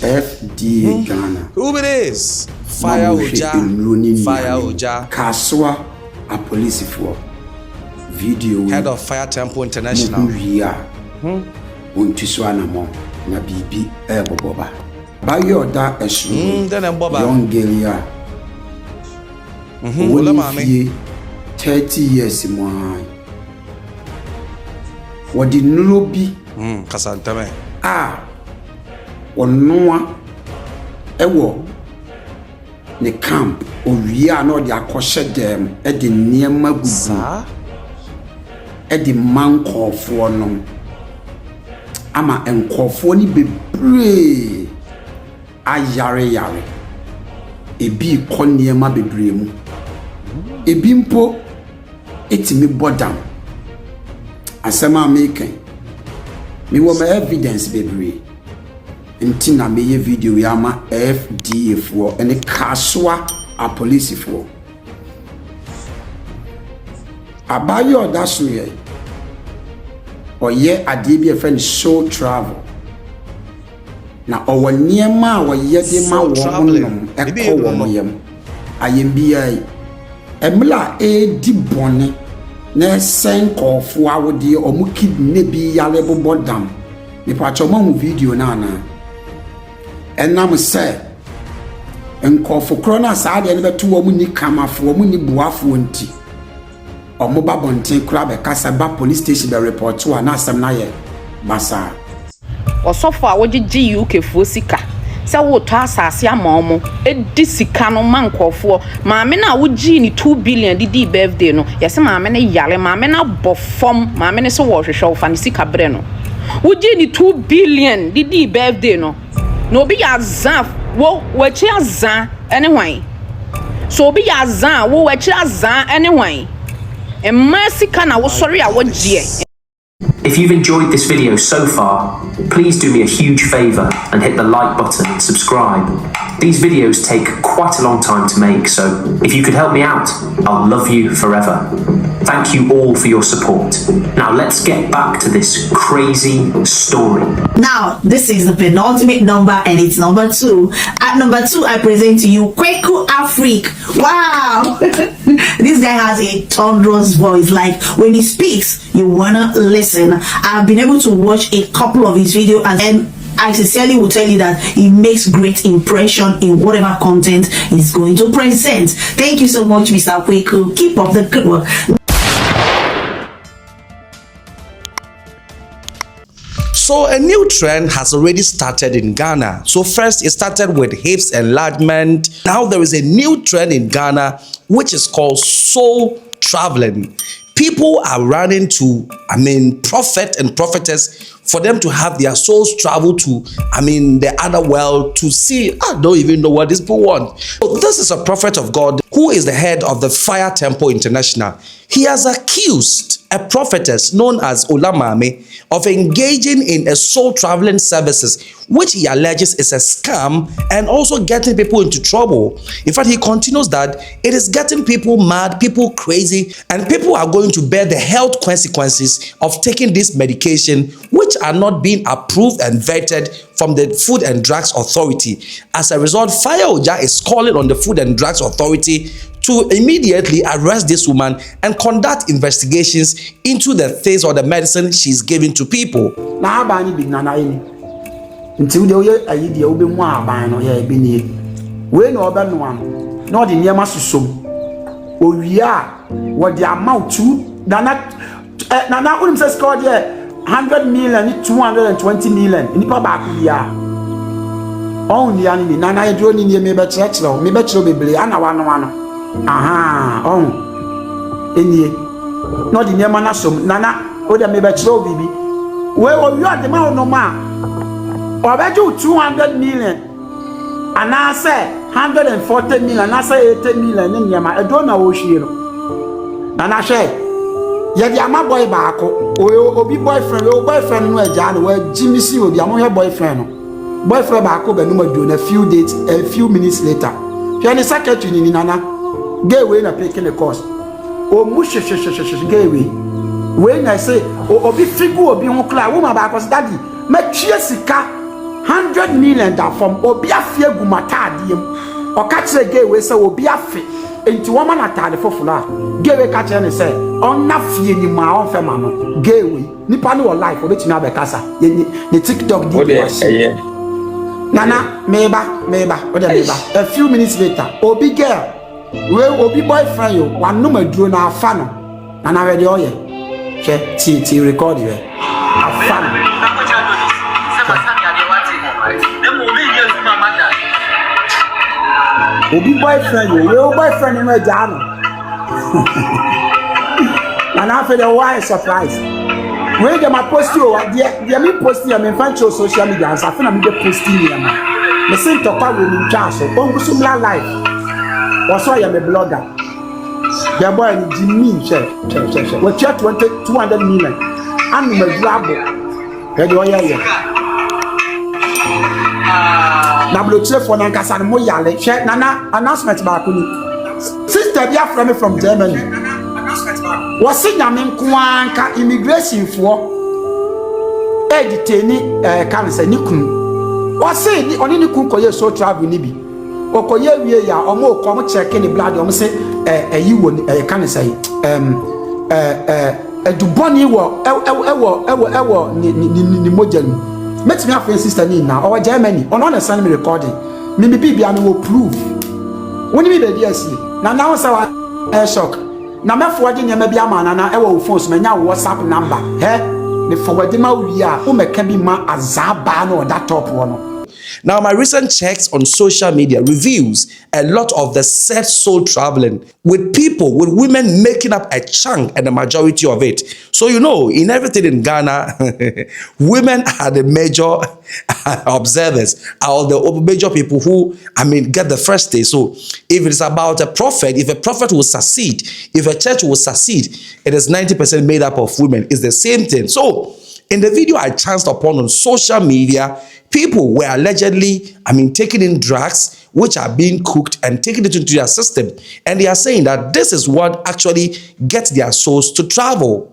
FDA Ghana. Who it is? Fire Oja. Fire Oja. Kaswa a police for video. Head of Fire Temple International. Untiswana mo na bibi boba. Bayo da esu. Young girl. Maame. 30 years mo. Wadi nulobi. Kasantame. Onoa ewo ne camp owia na odi akɔhye dem e de niema gugu e de mankofo no ama enkofo ni bebre ayare ebi kɔ niema bebre mu ebi mpo etimi bodam asema making me wo ma evidence bebre nti na meye video yama FDA for ene kaswa a police for abayo daso ye oye ade bi e friend show travel na owo niema oye de ma wo nom ekọ wo moyem ayembia emla di bone na senkofo awode omu kidney bi yale bobodam me pacho mo video na na enam se enkofo krona saade ne beto wo mu ni kamafo wo mu ni buafo nti omo babonten kura be kasa ba police station be report to na asem na ye basa osofo a wogigi UK fo sika se wo to asase amaomo edi sika no mankofo maame na wogi ni 2 billion di birthday no yese maame ne yale maame na bofom maame ne se wo hwehwe wo fa ne sika bre no wogi ni 2 billion di birthday no no be ya zan wo wachi azan anyway so be ya zan wo wachi azan anyway e masika na wo sorry a wo gie. If you've enjoyed this video so far, please do me a huge favor and hit the like button and subscribe. These videos take quite a long time to make, so if you could help me out, I'll love you forever. Thank you all for your support. Now let's get back to this crazy story. Now, this is the penultimate number and it's number 2. At number 2, I present to you Kweku Afrique. Wow! This guy has a thunderous voice. Like when he speaks, you wanna listen. I've been able to watch a couple of his videos and I sincerely will tell you that he makes great impression in whatever content he's going to present. Thank you so much, Mr. Kweku. Keep up the good work. So a new trend has already started in Ghana. So first it started with hips enlargement. Now there is a new trend in Ghana which is called soul traveling. People are running to, prophet and prophetess for them to have their souls travel to, the other world to see. I don't even know what these people want. So this is a prophet of God who is the head of the Fire Temple International. He has accused a prophetess known as Maame of engaging in a soul traveling services, which he alleges is a scam and also getting people into trouble. In fact, he continues that it is getting people mad, people crazy, and people are going to bear the health consequences of taking this medication, which are not being approved and vetted from the Food and Drugs Authority. As a result, Fire Oja is calling on the Food and Drugs Authority to immediately arrest this woman and conduct investigations into the things or the medicine she's giving to people. Until the idea will be more about no be when over no not in near Masusum. Oh, yeah, what the amount to Nana wouldn't say scored 100 million, 220 million in the back. Yeah, only enemy Nana, I don't need me better, maybe be Anna one. Aha, any not in Yamanasum, Nana, or the Mebachlo baby. Well, you are the man no man. Or bet you 200 million, and I say 140 million, and I say 80 million in Yama. I don't know what she is. And I say, yet Yama boy back, or be boyfriend, no Jan, where Jimmy C will be among your boyfriend. Boyfriend back over no doing a few dates, a few minutes later. You're the secretary in Nana. Gay way na picking the cost. Oh, mush, gay way. When I say, oh, be figure, be on cloud, woman back was daddy. Make Jessica 100 million da from obi afie gumatadiem o ka kire gay we say obi afe enti wo ma na tade foforo a gay we ka kire ne say on na fie ni ma on fe ma no gay we nipa no life obetimi abekasa ne TikTok di nana meba a few minutes later obi girl we obi boyfriend yo wan no maduro na afa no nana we de oye che ti record you afa no obi boyfriend yo boyfriend no ja no and after the why surprise when dem post you they me post you me fan social media and after na me dey posting you me say to pa we ni twa so on kusumla live was why am a blogger the boy ni Jimmy che we chat 200 million and me drabo e dey oya na bloche for na nkasa no yale hwe nana announcement ba ko ni sister bia from Germany was nyame nkoanka immigration for editeni kan say nikun was say oni nikun koye so travel ni bi okoye wie ya omo kom check ni blood omo say yi wo kan say eduboni wo ni mojani metimi afa sister ni na o Germany ono na send me recording me bibia me wo prove woni bi be dia si na now say wa shock na me forward nyama bi amana na e wo phone so menya WhatsApp number me forward ma wi a o meka bi ma azaba na that top one. Now, my recent checks on social media reveals a lot of the said soul traveling with people, with women making up a chunk and the majority of it. So, you know, in everything in Ghana, women are the major observers, are the major people who, get the first day. So, if it is about a prophet, if a prophet will succeed, if a church will succeed, it is 90% made up of women. It's the same thing. So, in the video I chanced upon on social media, people were allegedly, taking in drugs, which are being cooked and taking it into their system. And they are saying that this is what actually gets their souls to travel.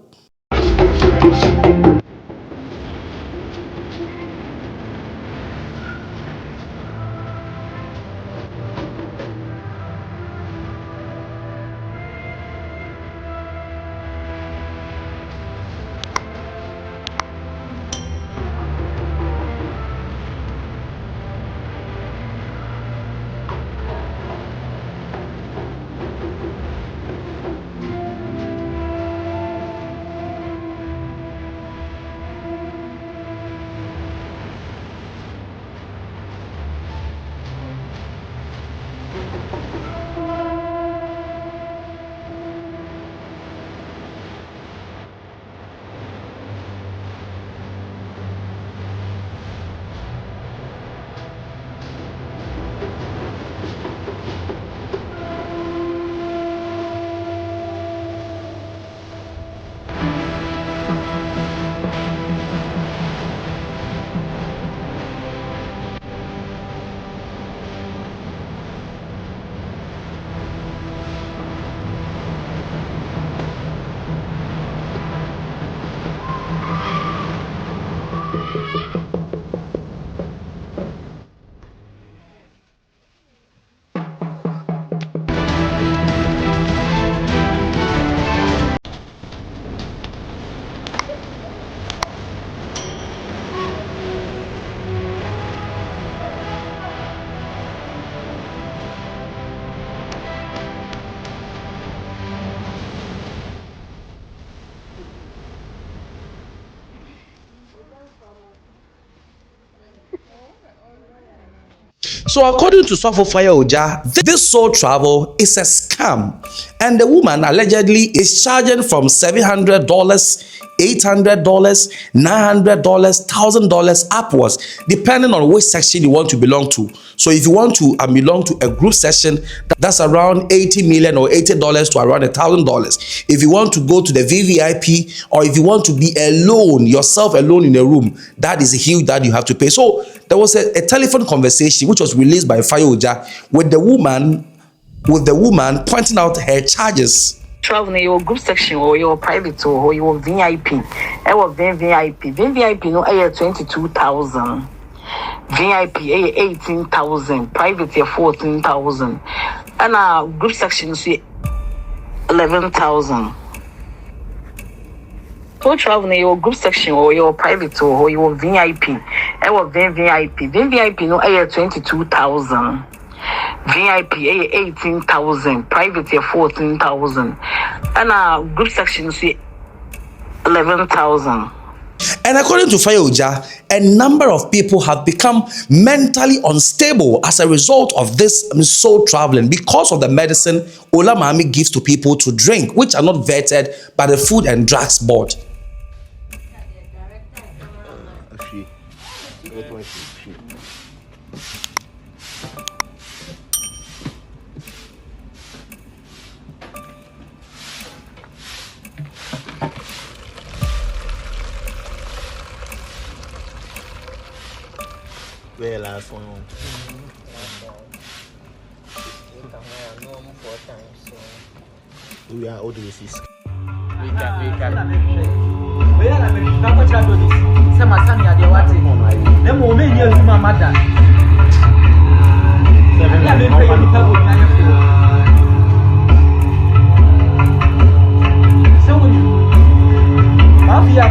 So according to Sofofaya Oja, this soul travel is a scam, and the woman allegedly is charging from $700, $800, $900, $1,000 upwards, depending on which section you want to belong to. So if you want to belong to a group section, that's around $80 million or $80 to around $1,000. If you want to go to the VVIP, or if you want to be alone, yourself alone in a room, that is huge that you have to pay. So there was a telephone conversation which was released by Fayoja with the woman pointing out her charges. Travel in your group section or your private or your VIP. I was VIP. VIP no 22,000. VIP 18,000, private 14,000, and group section 11,000. So travel in your group section or your private or your VIP. I was VIP. VIP no 22,000. VIP 18,000, private 14,000, and group section 11,000. And according to Fayoja, a number of people have become mentally unstable as a result of this soul traveling because of the medicine Ola Maame gives to people to drink, which are not vetted by the Food and Drugs Board. Where last one? We are all the way. We can. We are not much to this. Some are standing at the water. The moment you have my mother. So, Mafia,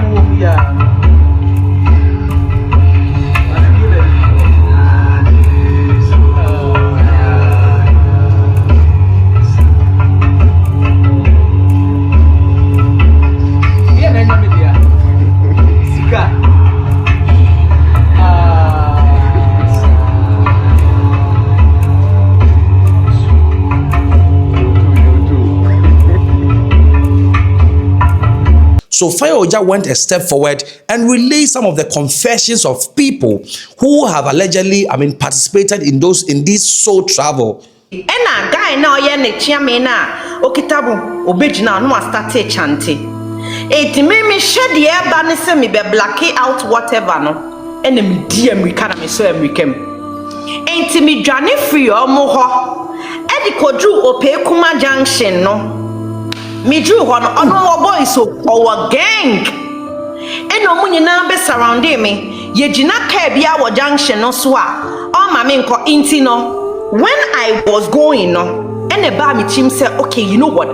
So Fayoja went a step forward and released some of the confessions of people who have allegedly, participated in this soul travel. Ena guy na oye ne chiame na okitabu obejina no start chante. Eti me share the eba ne se me be black out whatever no. Ena me di America na me so America. Enti me dwane free omo ho. Edi kodru Opekuma junction no. Me drew one on our boys so our gang. And no money now be surrounding me. Ye jina bia our junction no swa. Oh Maame nko intino. When I was going no, and the bar me team said, okay, you know what?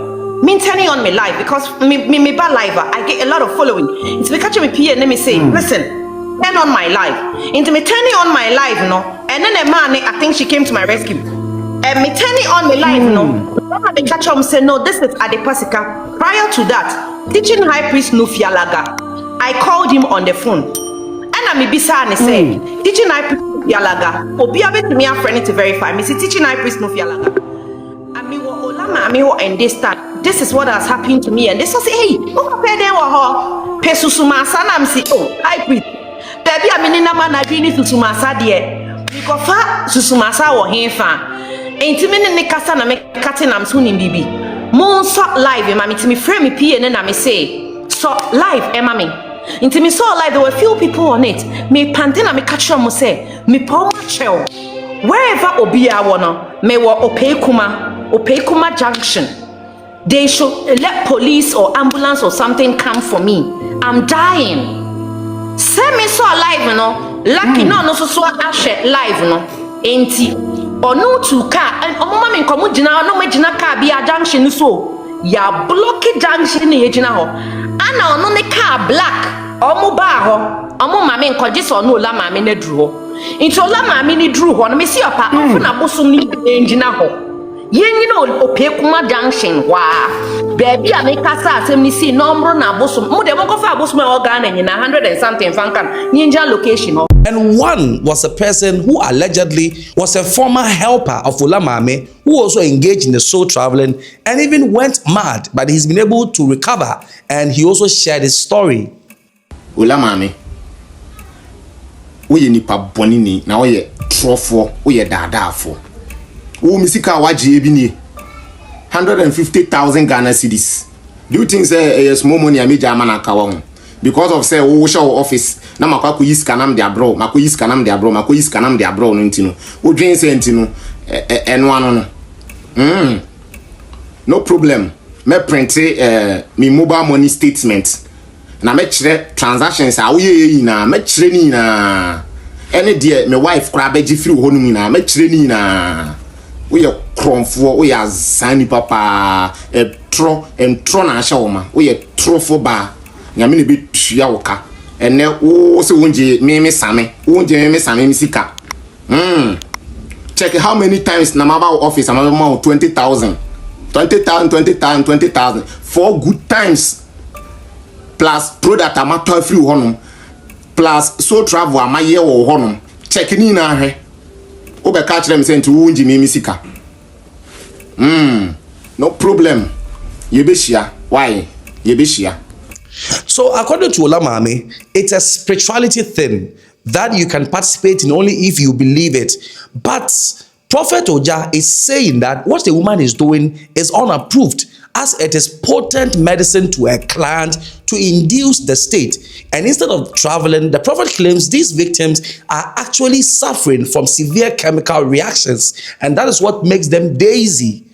Me turning on my live because me bar live. I get a lot of following. It's me catching me P and let me say, listen, turn on my live. Into me turning on my live no, and then a man I think she came to my rescue. And me turning on my live no. The catch up say no, this is Adepasika. Prior to that, teaching high priest Nufialaga, I called him on the phone. And I me bisa and say, teaching high priest Nufialaga, Obiabe to me a friend to verify. Me see teaching high priest Nufialaga. Amiwo Olama Amiwo and this start. This is what has happened to me. And this was hey, oh pay them ho. Pesusuma sana msi oh high priest. Baby aminina man na bini susumasa die. Mikofa susumasa wo henfa. Intimate ne kasa na me kate na mso ni bibi. Mo so live mami timi frame me pie na me say so live mami. Intimi so live there were few people on it. Me pante na me catch mo say me pa ma chel. Wherever obia wono me wo Opekuma junction. They should let police or ambulance or something come for me. I'm dying. Send me so live no. Lucky no so ashe live no. Enti or no to car and mama me komu jina no me jina car bi a junction so ya block junction ni jina ho ana ono ne car black omo ba ho omo mama nkoje so no la mama na duru ho into la mama ni duru ho no me si opa ofo na bosom ni jina ho yenyi no Opekuma junction wa baby a me kasa asem ni si number na bosom mu de mo go fa bosom e organ na 100 and something fankan nyinja location ho. And one was a person who allegedly was a former helper of Ola Maame, who also engaged in the soul traveling and even went mad, but he's been able to recover and he also shared his story. Ola Maame, we nipa bonini na we trofo, we dadafo. Wo misika waji ebini 150,000 Ghana cedis. Do you think say small money a major man akawa? Because of say wo show office na makwa ko yiskanam de abro makwa yiskanam de abro no ntino wo dwen say ntino eno ano no no problem me print me mobile money statement na me kire transactions a wo ye yi na me kire ni na any dear my wife crab beji free honum na me training na we are cromfo we are sani papa tro na ahya wo ma we are trofo ba nyame ne bi tua wo ka ene wo se wonje me same misika check how many times na maba office am ma 20,000 4 good times plus product amato free honum plus so travel amaye wo honum check ni na hwe obeka kire me sent wunji me misika no problem yebeshia why yebeshia. So according to Maame, it's a spirituality thing that you can participate in only if you believe it. But Prophet Oja is saying that what the woman is doing is unapproved, as it is potent medicine to a client to induce the state. And instead of traveling, the prophet claims these victims are actually suffering from severe chemical reactions, and that is what makes them daisy.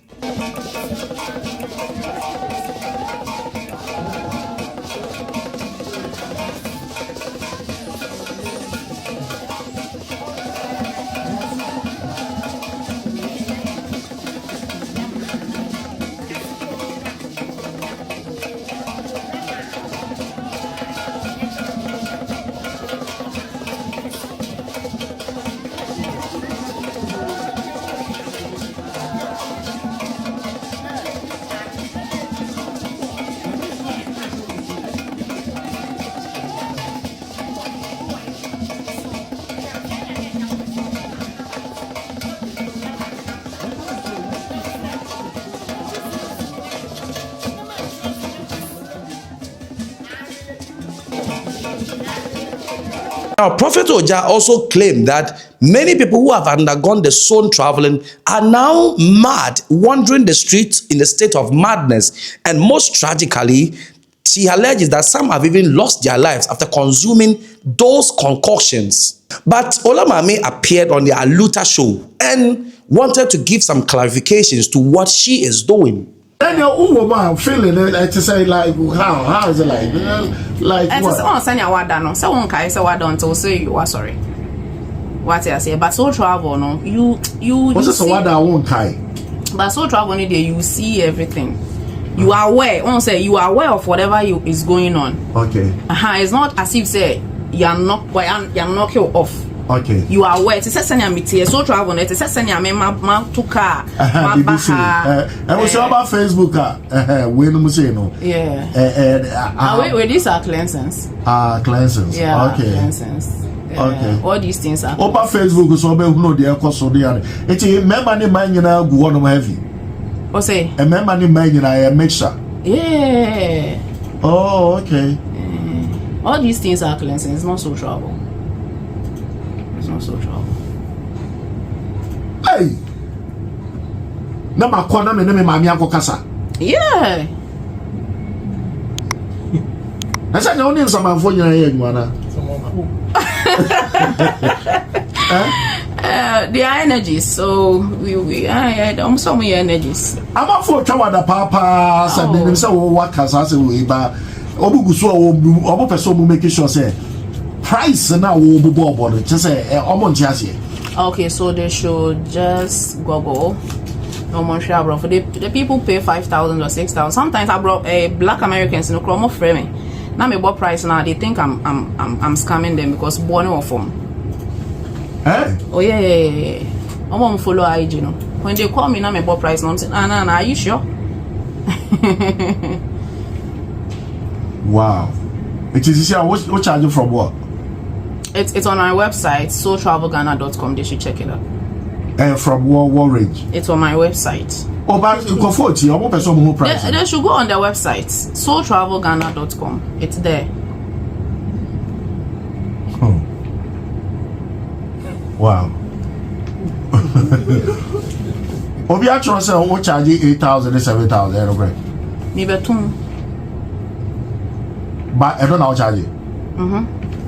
Now, Prophet Oja also claimed that many people who have undergone the soul traveling are now mad, wandering the streets in a state of madness. And most tragically, she alleges that some have even lost their lives after consuming those concoctions. But Ola Maame appeared on the Aluta show and wanted to give some clarifications to what she is doing. And your woman feeling it to say like how is it like what? Oh, send your word down. So one can say what done to say you are sorry. What I say, but so travel no, you. What's this what I won't kai? But so travel no day you see everything. You are aware. One say you are aware of whatever is going on. Okay. It's not as if say you're knock you off. Okay. You are aware. It's a senior meeting. So travel. It's a senior me ma to car. BBC. And we say about Facebook. We no say no. Yeah. Wait, these are cleansings. Cleansings. Yeah. Okay. Cleansings. Okay. All these things are. Over Facebook, so be no dey cause so dey. It's member ni man nyina go on heavy. What say? A member ni man nyina mixture. Yeah. Oh, okay. All these things are cleansings. It's not so trouble. It's not so trouble. Hey. Na makona me mami akokasa. Yeah. I said no need some for you na. They are energies, so we almost so many energies. I'm up for Tawada Papa, said them so what has us away, but Obuguso or person will make sure say price now will be board, just say okay, so they should just Google. No more share for the people pay 5,000 or 6,000. Sometimes I brought black Americans in a crumb of framing. Now me what price now they think I'm scamming them because born off them. Eh? Oh yeah. I won't follow IG, you know. When they call me now me what price now I'm saying, nah, are you sure? Wow. It is what charge you from what? It's on our website, soultravelghana.com. They should check it out. From what range? It's on my website. Oh, but you go for it. You want person more price? They should go on their website, soultravelghana.com. It's there. Oh. Wow. Obi actually say what charge 8,000 and 7,000 right? Me betum. But I don't know how charge it.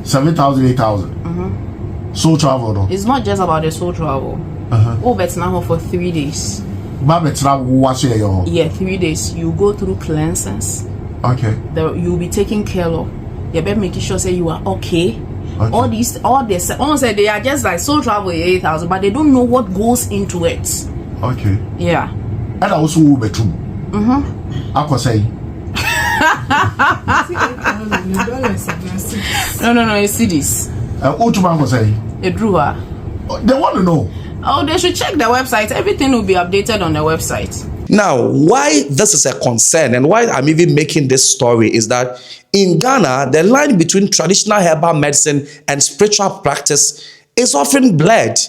7,000, 8,000. Soul travel no. It's not just about the soul travel. Oh, but now for 3 days. But travel what's your? Yeah, 3 days. You go through cleanses. Okay. You'll be taken care of. You better make sure say you are okay. Okay. All this, almost they are just like soul travel 8,000, but they don't know what goes into it. Okay. Yeah. And also betum. Ako say. No, you see this. Utuma ako say. It drew her. They want to know. Oh, they should check the website. Everything will be updated on the website. Now, why this is a concern and why I'm even making this story is that in Ghana, the line between traditional herbal medicine and spiritual practice is often blurred.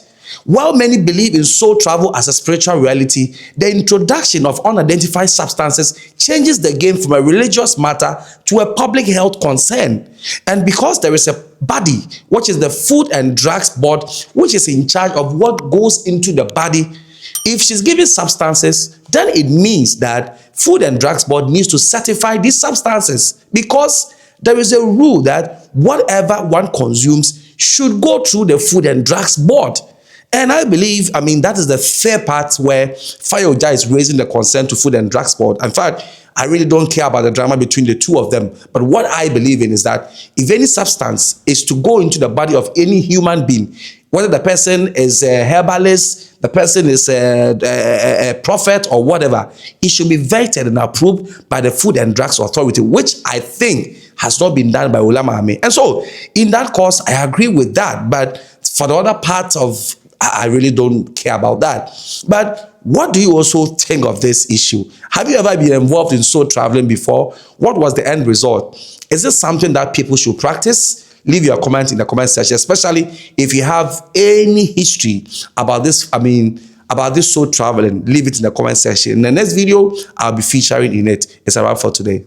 While many believe in soul travel as a spiritual reality, the introduction of unidentified substances changes the game from a religious matter to a public health concern. And because there is a body, which is the Food and Drugs Board, which is in charge of what goes into the body, if she's giving substances, then it means that Food and Drugs Board needs to certify these substances, because there is a rule that whatever one consumes should go through the Food and Drugs Board. And I believe, that is the fair part where Fayoja is raising the concern to Food and Drugs Board. In fact, I really don't care about the drama between the two of them. But what I believe in is that if any substance is to go into the body of any human being, whether the person is a herbalist, the person is a prophet or whatever, it should be vetted and approved by the Food and Drugs Authority, which I think has not been done by Maame. And so, in that cause, I agree with that. But for the other part of, I really don't care about that. But what do you also think of this issue? Have you ever been involved in soul traveling before? What was the end result? Is this something that people should practice? Leave your comment in the comment section, especially if you have any history about this, about this soul traveling. Leave it in the comment section. In the next video, I'll be featuring in it. It's a wrap for today.